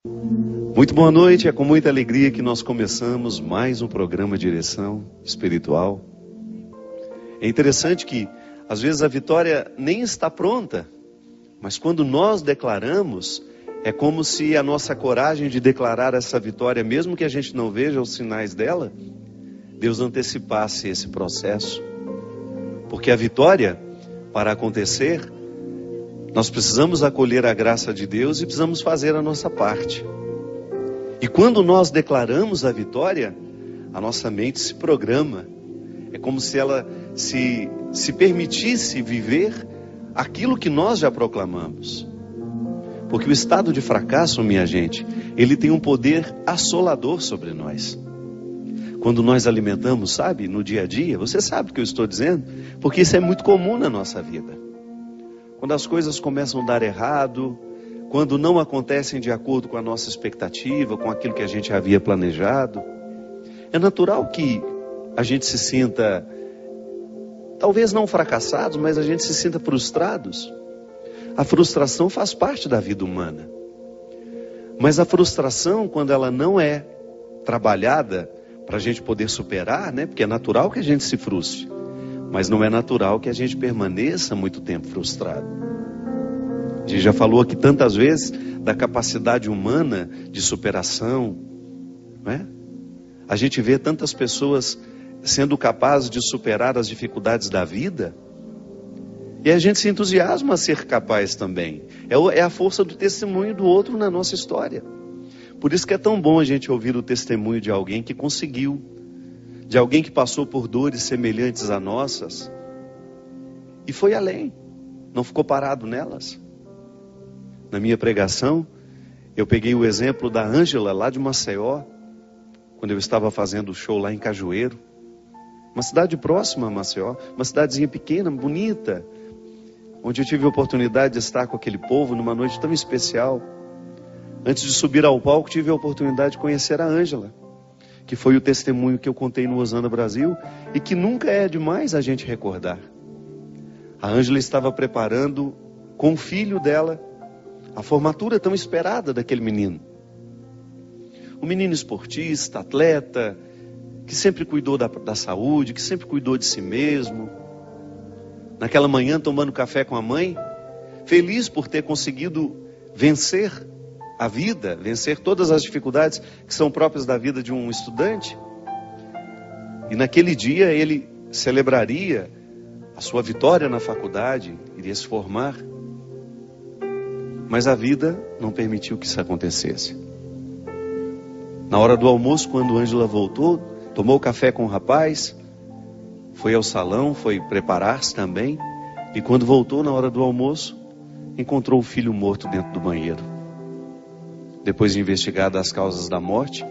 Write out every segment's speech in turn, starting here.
Muito boa noite, é com muita alegria que nós começamos mais um programa Direção Espiritual. É interessante que às vezes a vitória nem está pronta, mas quando nós declaramos, é como se a nossa coragem de declarar essa vitória, mesmo que a gente não veja os sinais dela, Deus antecipasse esse processo. Porque a vitória, para acontecer, nós precisamos acolher a graça de Deus e precisamos fazer a nossa parte. E quando nós declaramos a vitória, a nossa mente se programa. É como se ela se permitisse viver aquilo que nós já proclamamos. Porque o estado de fracasso, minha gente, ele tem um poder assolador sobre nós. Quando nós alimentamos, sabe, no dia a dia, você sabe o que eu estou dizendo? Porque isso é muito comum na nossa vida. Quando as coisas começam a dar errado, quando não acontecem de acordo com a nossa expectativa, com aquilo que a gente havia planejado, é natural que a gente se sinta, talvez não fracassados, mas a gente se sinta frustrados. A frustração faz parte da vida humana. Mas a frustração, quando ela não é trabalhada para a gente poder superar, né? Porque é natural que a gente se frustre, mas não é natural que a gente permaneça muito tempo frustrado. A gente já falou aqui tantas vezes da capacidade humana de superação, não é? A gente vê tantas pessoas sendo capazes de superar as dificuldades da vida, e a gente se entusiasma a ser capaz também. É a força do testemunho do outro na nossa história. Por isso que é tão bom a gente ouvir o testemunho de alguém que conseguiu, de alguém que passou por dores semelhantes a nossas e foi além, não ficou parado nelas. Na minha pregação, eu peguei o exemplo da Ângela, lá de Maceió, quando eu estava fazendo o show lá em Cajueiro, uma cidade próxima a Maceió, uma cidadezinha pequena, bonita, onde eu tive a oportunidade de estar com aquele povo numa noite tão especial. Antes de subir ao palco, tive a oportunidade de conhecer a Ângela, que foi o testemunho que eu contei no Osana Brasil e que nunca é demais a gente recordar. A Ângela estava preparando com o filho dela a formatura tão esperada daquele menino. Um menino esportista, atleta, que sempre cuidou da saúde, que sempre cuidou de si mesmo. Naquela manhã, tomando café com a mãe, feliz por ter conseguido vencer a vida, vencer todas as dificuldades que são próprias da vida de um estudante. E naquele dia ele celebraria a sua vitória na faculdade, iria se formar. Mas a vida não permitiu que isso acontecesse. Na hora do almoço, quando Ângela voltou, tomou café com o rapaz, foi ao salão, foi preparar-se também, e quando voltou na hora do almoço, encontrou o filho morto dentro do banheiro. Depois de investigar as causas da morte,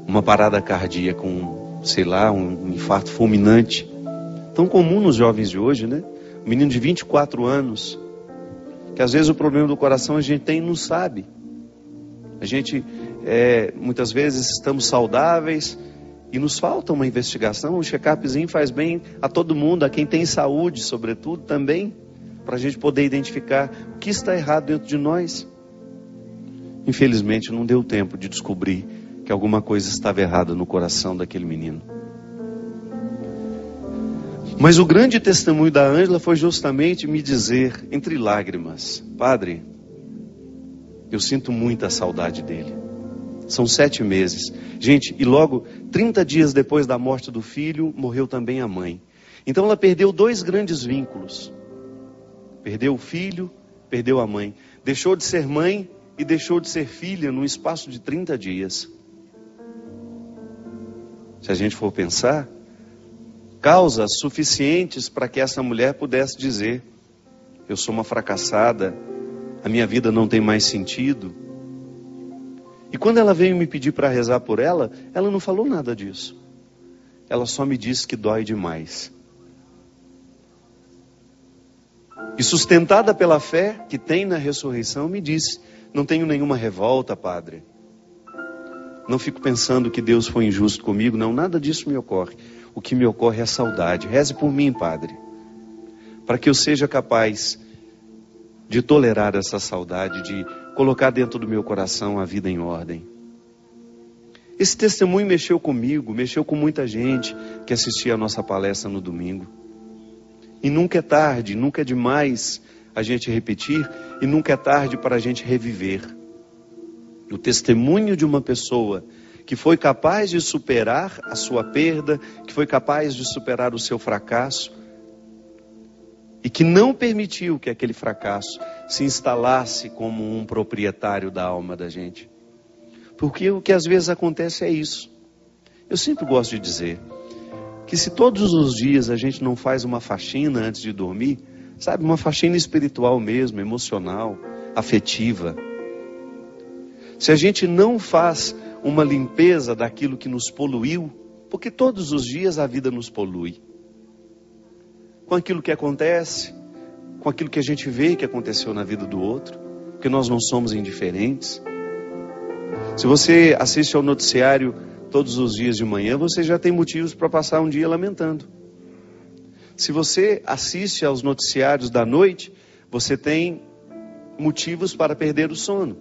uma parada cardíaca, um infarto fulminante, tão comum nos jovens de hoje, né? Um menino de 24 anos, que às vezes o problema do coração a gente tem e não sabe. A gente, muitas vezes estamos saudáveis e nos falta uma investigação, um check-upzinho faz bem a todo mundo, a quem tem saúde, sobretudo, também, para a gente poder identificar o que está errado dentro de nós. Infelizmente não deu tempo de descobrir que alguma coisa estava errada no coração daquele menino. Mas o grande testemunho da Ângela foi justamente me dizer, entre lágrimas: Padre, eu sinto muita saudade dele. São 7 meses. Gente, e logo 30 dias depois da morte do filho, morreu também a mãe. Então ela perdeu 2 grandes vínculos. Perdeu o filho, perdeu a mãe. Deixou de ser mãe e deixou de ser filha num espaço de 30 dias. Se a gente for pensar, causas suficientes para que essa mulher pudesse dizer: eu sou uma fracassada, a minha vida não tem mais sentido. E quando ela veio me pedir para rezar por ela, ela não falou nada disso. Ela só me disse que dói demais. E sustentada pela fé que tem na ressurreição, me disse: não tenho nenhuma revolta, Padre. Não fico pensando que Deus foi injusto comigo, não, nada disso me ocorre. O que me ocorre é a saudade. Reze por mim, Padre, para que eu seja capaz de tolerar essa saudade, de colocar dentro do meu coração a vida em ordem. Esse testemunho mexeu comigo, mexeu com muita gente que assistia a nossa palestra no domingo. E nunca é tarde, nunca é demais a gente repetir, e nunca é tarde para a gente reviver. O testemunho de uma pessoa que foi capaz de superar a sua perda, que foi capaz de superar o seu fracasso, e que não permitiu que aquele fracasso se instalasse como um proprietário da alma da gente. Porque o que às vezes acontece é isso. Eu sempre gosto de dizer que se todos os dias a gente não faz uma faxina antes de dormir, sabe, uma faxina espiritual mesmo, emocional, afetiva. Se a gente não faz uma limpeza daquilo que nos poluiu, porque todos os dias a vida nos polui. Com aquilo que acontece, com aquilo que a gente vê que aconteceu na vida do outro, porque nós não somos indiferentes. Se você assiste ao noticiário todos os dias de manhã, você já tem motivos para passar um dia lamentando. Se você assiste aos noticiários da noite, você tem motivos para perder o sono.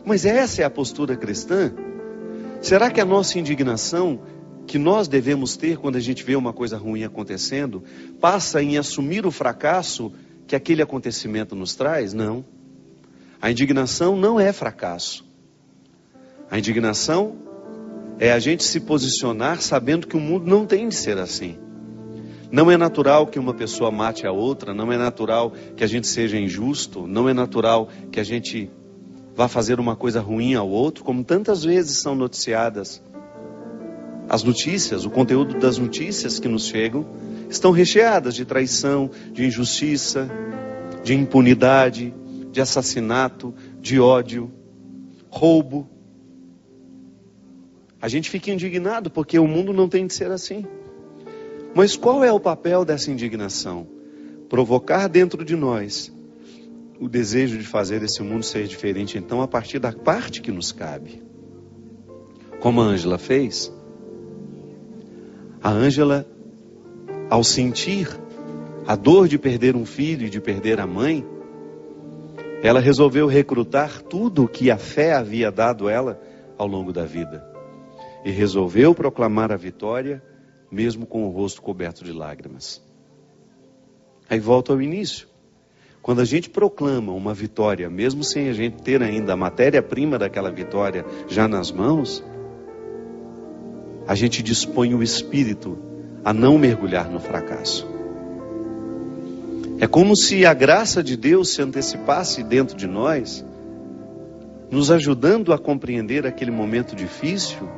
Mas essa é a postura cristã? Será que a nossa indignação, que nós devemos ter quando a gente vê uma coisa ruim acontecendo, passa em assumir o fracasso que aquele acontecimento nos traz? Não. A indignação não é fracasso. A indignação é a gente se posicionar sabendo que o mundo não tem de ser assim. Não é natural que uma pessoa mate a outra, não é natural que a gente seja injusto, não é natural que a gente vá fazer uma coisa ruim ao outro, como tantas vezes são noticiadas. As notícias, o conteúdo das notícias que nos chegam, estão recheadas de traição, de injustiça, de impunidade, de assassinato, de ódio, roubo. A gente fica indignado porque o mundo não tem de ser assim. Mas qual é o papel dessa indignação? Provocar dentro de nós o desejo de fazer esse mundo ser diferente, então, a partir da parte que nos cabe. Como a Ângela fez. A Ângela, ao sentir a dor de perder um filho e de perder a mãe, ela resolveu recrutar tudo o que a fé havia dado ela ao longo da vida. E resolveu proclamar a vitória, mesmo com o rosto coberto de lágrimas. Aí volta ao início. Quando a gente proclama uma vitória, mesmo sem a gente ter ainda a matéria-prima daquela vitória já nas mãos, a gente dispõe o espírito a não mergulhar no fracasso. É como se a graça de Deus se antecipasse dentro de nós, nos ajudando a compreender aquele momento difícil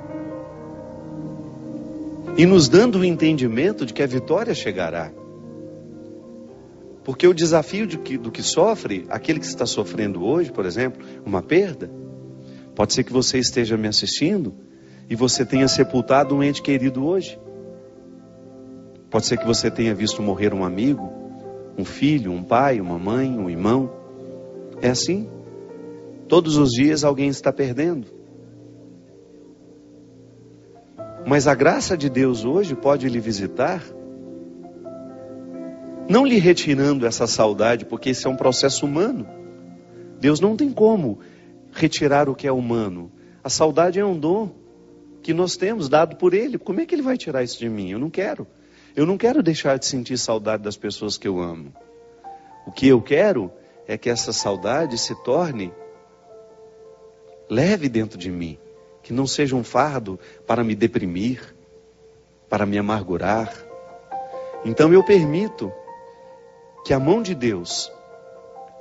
e nos dando o entendimento de que a vitória chegará. Porque o desafio do que sofre, aquele que está sofrendo hoje, por exemplo, uma perda, pode ser que você esteja me assistindo e você tenha sepultado um ente querido hoje. Pode ser que você tenha visto morrer um amigo, um filho, um pai, uma mãe, um irmão. É assim. Todos os dias alguém está perdendo. Mas a graça de Deus hoje pode lhe visitar, não lhe retirando essa saudade, porque esse é um processo humano. Deus não tem como retirar o que é humano. A saudade é um dom que nós temos dado por Ele. Como é que Ele vai tirar isso de mim? Eu não quero. Eu não quero deixar de sentir saudade das pessoas que eu amo. O que eu quero é que essa saudade se torne leve dentro de mim. Que não seja um fardo para me deprimir, para me amargurar. Então eu permito que a mão de Deus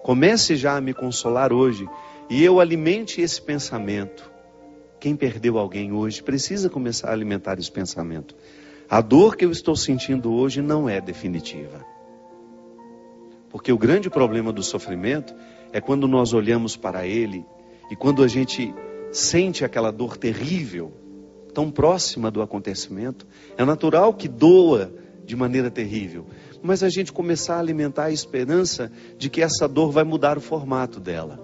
comece já a me consolar hoje e eu alimente esse pensamento. Quem perdeu alguém hoje precisa começar a alimentar esse pensamento. A dor que eu estou sentindo hoje não é definitiva. Porque o grande problema do sofrimento é quando nós olhamos para ele e quando a gente sente aquela dor terrível, tão próxima do acontecimento, é natural que doa de maneira terrível. Mas a gente começar a alimentar a esperança de que essa dor vai mudar o formato dela.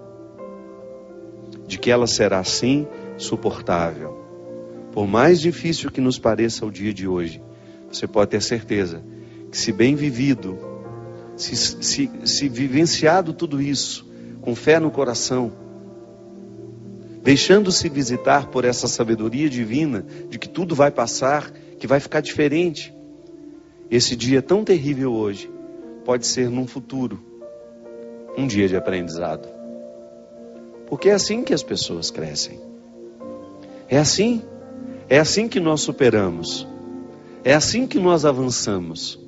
De que ela será assim suportável. Por mais difícil que nos pareça o dia de hoje, você pode ter certeza que se bem vivido, se vivenciado tudo isso, com fé no coração, deixando-se visitar por essa sabedoria divina de que tudo vai passar, que vai ficar diferente. Esse dia tão terrível hoje pode ser num futuro um dia de aprendizado. Porque é assim que as pessoas crescem. É assim que nós superamos. É assim que nós avançamos.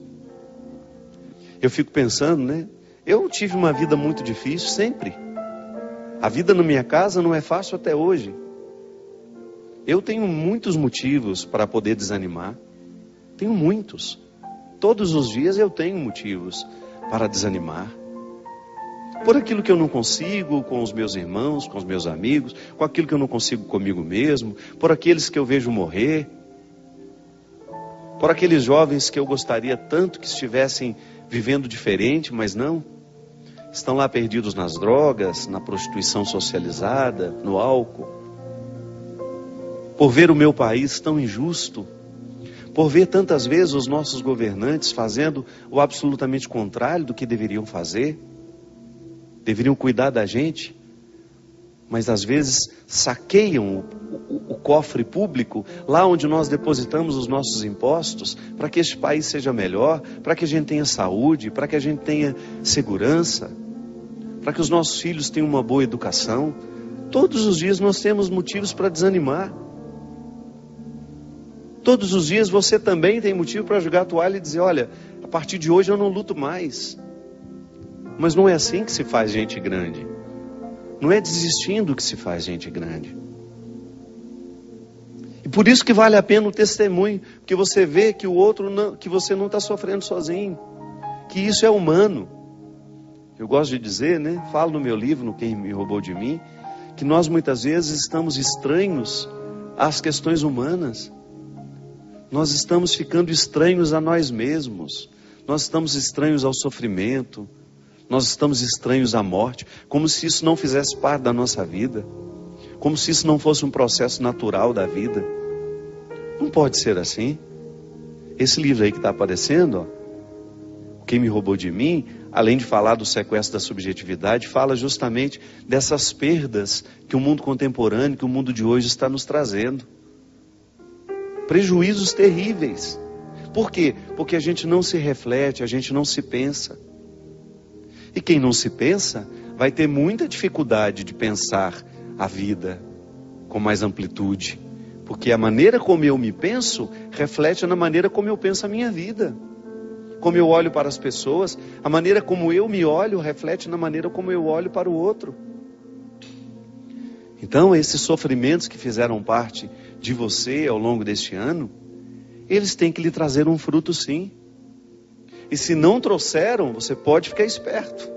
Eu fico pensando, né? Eu tive uma vida muito difícil sempre. A vida na minha casa não é fácil até hoje. Eu tenho muitos motivos para poder desanimar. Tenho muitos. Todos os dias eu tenho motivos para desanimar. Por aquilo que eu não consigo com os meus irmãos, com os meus amigos, com aquilo que eu não consigo comigo mesmo, por aqueles que eu vejo morrer, por aqueles jovens que eu gostaria tanto que estivessem vivendo diferente, mas não. Estão lá perdidos nas drogas, na prostituição socializada, no álcool. Por ver o meu país tão injusto, por ver tantas vezes os nossos governantes fazendo o absolutamente contrário do que deveriam fazer. Deveriam cuidar da gente, mas às vezes saqueiam o cofre público, lá onde nós depositamos os nossos impostos, para que este país seja melhor, para que a gente tenha saúde, para que a gente tenha segurança, para que os nossos filhos tenham uma boa educação. Todos os dias nós temos motivos para desanimar. Todos os dias você também tem motivo para jogar a toalha e dizer, olha, a partir de hoje eu não luto mais. Mas não é assim que se faz gente grande. Não é desistindo que se faz gente grande. E por isso que vale a pena o testemunho, porque você vê que o outro não, que você não está sofrendo sozinho, que isso é humano. Eu gosto de dizer, né? Falo no meu livro, no Quem Me Roubou de Mim, que nós muitas vezes estamos estranhos às questões humanas. Nós estamos ficando estranhos a nós mesmos. Nós estamos estranhos ao sofrimento. Nós estamos estranhos à morte, como se isso não fizesse parte da nossa vida, como se isso não fosse um processo natural da vida. Não pode ser assim. Esse livro aí que está aparecendo, ó, Quem Me Roubou de Mim, além de falar do sequestro da subjetividade, fala justamente dessas perdas que o mundo contemporâneo, que o mundo de hoje está nos trazendo. Prejuízos terríveis. Por quê? Porque a gente não se reflete, a gente não se pensa. E quem não se pensa, vai ter muita dificuldade de pensar a vida com mais amplitude. Porque a maneira como eu me penso, reflete na maneira como eu penso a minha vida. Como eu olho para as pessoas, a maneira como eu me olho, reflete na maneira como eu olho para o outro. Então, esses sofrimentos que fizeram parte de você ao longo deste ano, eles têm que lhe trazer um fruto sim. E se não trouxeram, você pode ficar esperto.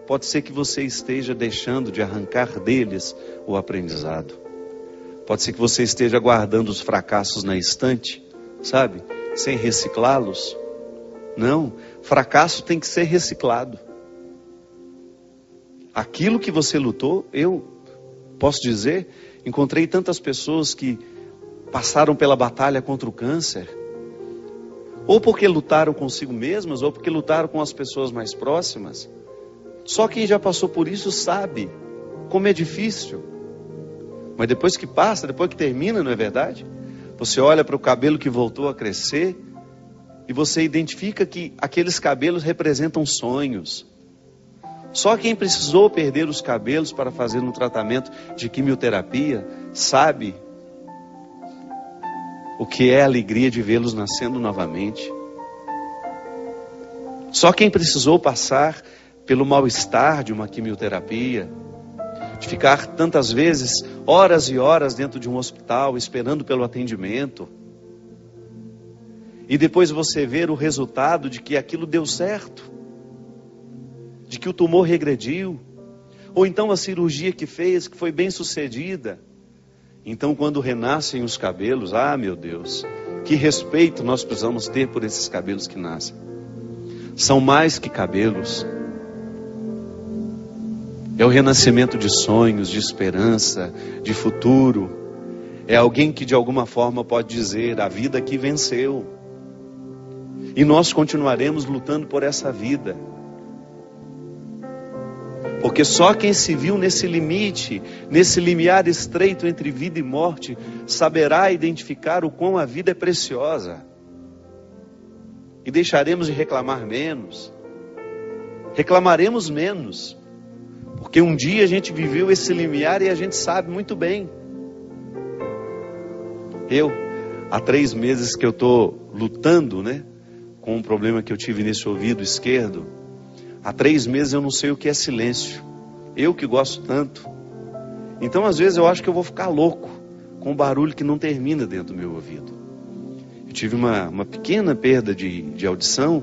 Pode ser que você esteja deixando de arrancar deles o aprendizado. Pode ser que você esteja guardando os fracassos na estante, sabe? Sem reciclá-los. Não, fracasso tem que ser reciclado. Aquilo que você lutou, eu posso dizer, encontrei tantas pessoas que passaram pela batalha contra o câncer, ou porque lutaram consigo mesmas, ou porque lutaram com as pessoas mais próximas. Só quem já passou por isso sabe como é difícil. Mas depois que passa, depois que termina, não é verdade? Você olha para o cabelo que voltou a crescer e você identifica que aqueles cabelos representam sonhos. Só quem precisou perder os cabelos para fazer um tratamento de quimioterapia sabe o que é a alegria de vê-los nascendo novamente. Só quem precisou passar pelo mal-estar de uma quimioterapia, de ficar tantas vezes horas e horas dentro de um hospital esperando pelo atendimento, e depois você ver o resultado de que aquilo deu certo, de que o tumor regrediu, ou então a cirurgia que fez, que foi bem sucedida. Então quando renascem os cabelos, ah meu Deus, que respeito nós precisamos ter por esses cabelos que nascem. São mais que cabelos. É o renascimento de sonhos, de esperança, de futuro. É alguém que de alguma forma pode dizer, a vida aqui venceu. E nós continuaremos lutando por essa vida. Porque só quem se viu nesse limite, nesse limiar estreito entre vida e morte, saberá identificar o quão a vida é preciosa. E deixaremos de reclamar menos. Reclamaremos menos. Porque um dia a gente viveu esse limiar e a gente sabe muito bem. Há 3 meses que eu estou lutando, com um problema que eu tive nesse ouvido esquerdo. Há 3 meses eu não sei o que é silêncio. Eu que gosto tanto. Então às vezes eu acho que eu vou ficar louco com um barulho que não termina dentro do meu ouvido. Eu tive uma pequena perda de audição,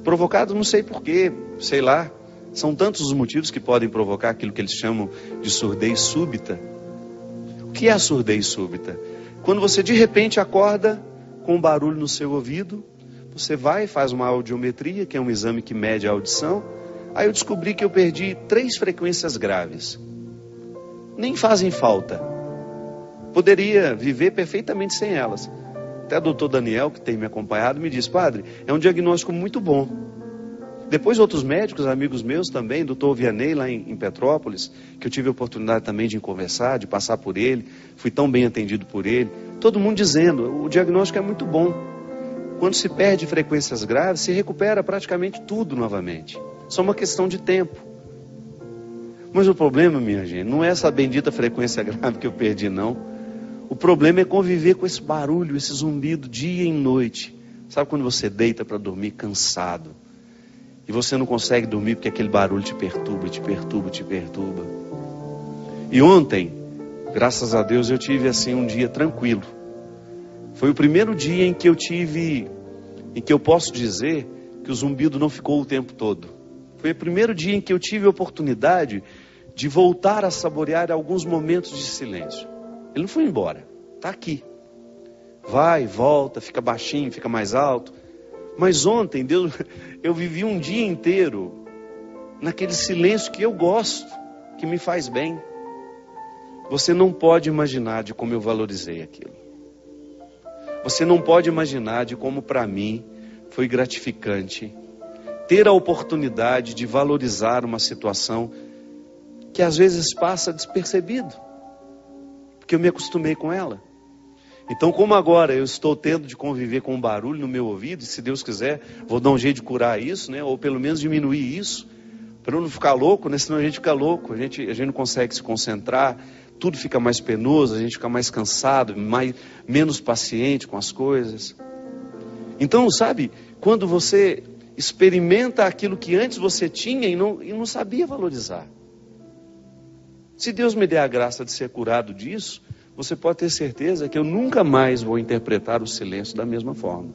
provocada não sei porquê, sei lá. São tantos os motivos que podem provocar aquilo que eles chamam de surdez súbita. O que é a surdez súbita? Quando você de repente acorda com um barulho no seu ouvido, você vai e faz uma audiometria, que é um exame que mede a audição. Aí eu descobri que eu perdi 3 frequências graves. Nem fazem falta. Poderia viver perfeitamente sem elas. Até o doutor Daniel, que tem me acompanhado, me disse: padre, é um diagnóstico muito bom. Depois outros médicos, amigos meus também, doutor Vianney lá em Petrópolis, que eu tive a oportunidade também de conversar, de passar por ele, fui tão bem atendido por ele. Todo mundo dizendo, o diagnóstico é muito bom. Quando se perde frequências graves, se recupera praticamente tudo novamente. Só uma questão de tempo. Mas o problema, minha gente, não é essa bendita frequência grave que eu perdi, não. O problema é conviver com esse barulho, esse zumbido, dia e noite. Sabe quando você deita para dormir cansado? E você não consegue dormir porque aquele barulho te perturba, te perturba, te perturba. E ontem, graças a Deus, eu tive assim um dia tranquilo. Foi o primeiro dia em que eu posso dizer que o zumbido não ficou o tempo todo. Foi o primeiro dia em que eu tive a oportunidade de voltar a saborear alguns momentos de silêncio. Ele não foi embora, está aqui. Vai, volta, fica baixinho, fica mais alto. Mas ontem, eu vivi um dia inteiro naquele silêncio que eu gosto, que me faz bem. Você não pode imaginar de como eu valorizei aquilo. Você não pode imaginar de como para mim foi gratificante ter a oportunidade de valorizar uma situação que às vezes passa despercebido, porque eu me acostumei com ela. Então, como agora eu estou tendo de conviver com um barulho no meu ouvido, e se Deus quiser, vou dar um jeito de curar isso, ou pelo menos diminuir isso, para eu não ficar louco, senão a gente fica louco, a gente não consegue se concentrar, tudo fica mais penoso, a gente fica mais cansado, menos paciente com as coisas. Então, sabe, quando você experimenta aquilo que antes você tinha e não sabia valorizar. Se Deus me der a graça de ser curado disso, você pode ter certeza que eu nunca mais vou interpretar o silêncio da mesma forma.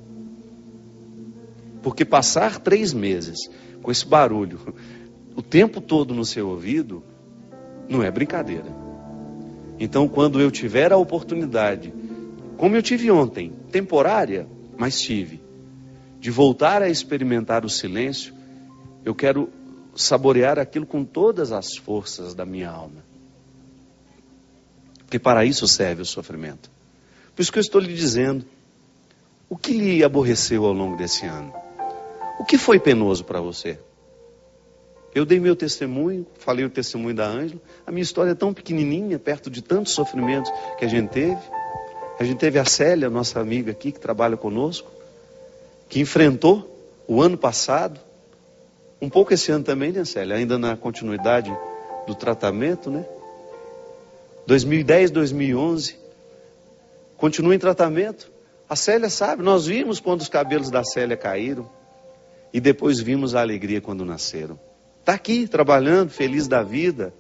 Porque passar 3 meses com esse barulho o tempo todo no seu ouvido não é brincadeira. Então, quando eu tiver a oportunidade, como eu tive ontem, temporária, mas tive, de voltar a experimentar o silêncio, eu quero saborear aquilo com todas as forças da minha alma. Porque para isso serve o sofrimento. Por isso que eu estou lhe dizendo, o que lhe aborreceu ao longo desse ano? O que foi penoso para você? Eu dei meu testemunho, falei o testemunho da Ângela. A minha história é tão pequenininha, perto de tantos sofrimentos que a gente teve. A gente teve a Célia, nossa amiga aqui, que trabalha conosco, que enfrentou o ano passado, um pouco esse ano também, né, Célia? Ainda na continuidade do tratamento, 2010, 2011, continua em tratamento. A Célia sabe, nós vimos quando os cabelos da Célia caíram e depois vimos a alegria quando nasceram. Está aqui, trabalhando, feliz da vida,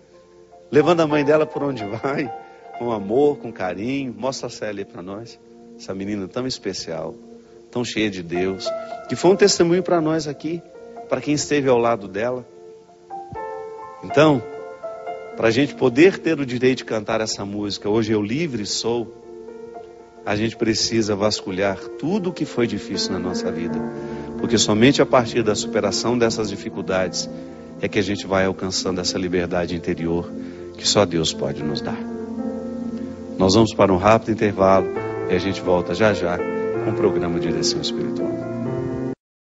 levando a mãe dela por onde vai, com amor, com carinho. Mostra a Célia para nós, essa menina tão especial, tão cheia de Deus, que foi um testemunho para nós aqui, para quem esteve ao lado dela. Então, para a gente poder ter o direito de cantar essa música, Hoje Eu Livre Sou, a gente precisa vasculhar tudo o que foi difícil na nossa vida. Porque somente a partir da superação dessas dificuldades é que a gente vai alcançando essa liberdade interior que só Deus pode nos dar. Nós vamos para um rápido intervalo e a gente volta já já com o programa Direção Espiritual.